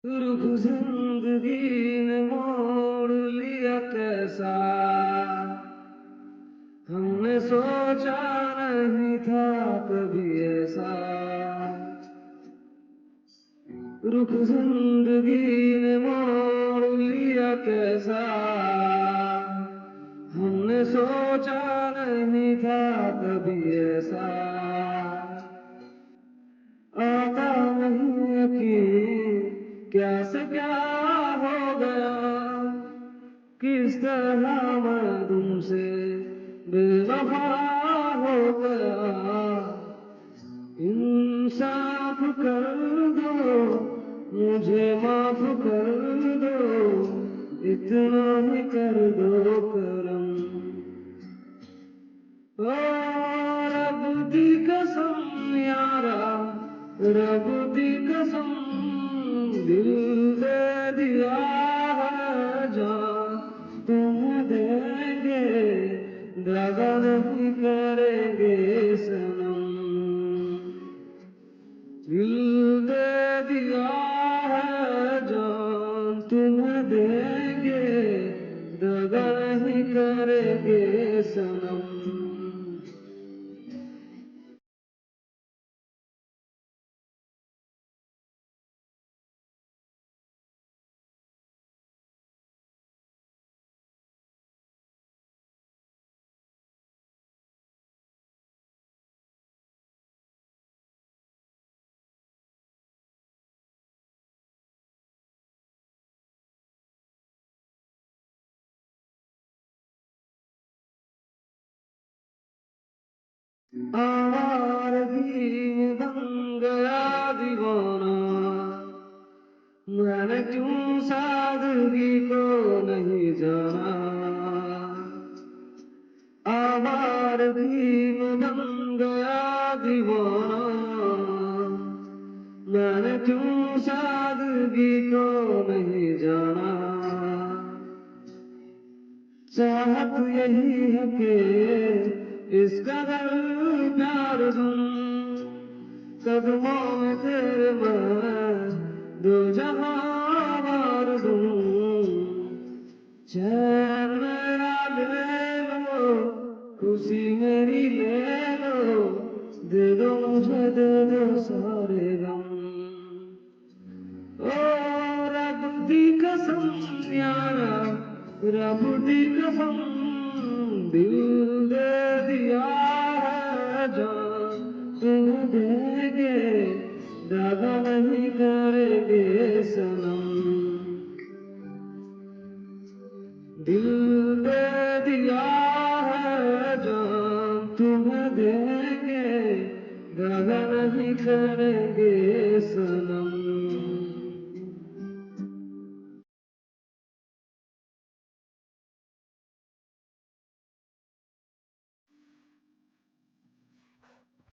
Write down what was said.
रुख जिंदगी ने मोड़ लिया कैसा, हमने सोचा नहीं था कभी ऐसा। रुख जिंदगी ने मोड़ लिया कैसा, हमने सोचा नहीं था कभी ऐसा। आता नहीं यकीन क्या से क्या हो गया, किस तरह मैं तुमसे बेवफा हो गया। इंसाफ कर दो, मुझे माफ कर दो, इतना ही कर दो करम। ओ रब दी कसम यारा, रब दी कसम, दिल दे दिया है जान तुम्हें देंगे, दगा नहीं करेंगे सनम। दिल दे दिया है जान तुम्हें देंगे, दगा नहीं करेंगे सनम। आवारगी में बन गया दीवाना, मैंने क्यों सादगी को नहीं जाना। आवारगी में बन गया दीवाना, मैंने क्यों सादगी को नहीं जाना। चाहत यही है कि इस कदर प्यार दूं, कदमों में तेरे मैं दो जहां वार दूं। चैन मेरा ले लो, खुशी मेरी ले लो, दे दो मुझे दे दो सारे गम। ओ रब दी कसम यारा, रब दी कसम, दिल दे दिया है जान तुम्हें देंगे, दागा नहीं करेंगे सनम। दिल दे दिया है जान तुम्हें देंगे, दागा नहीं करेंगे सनम।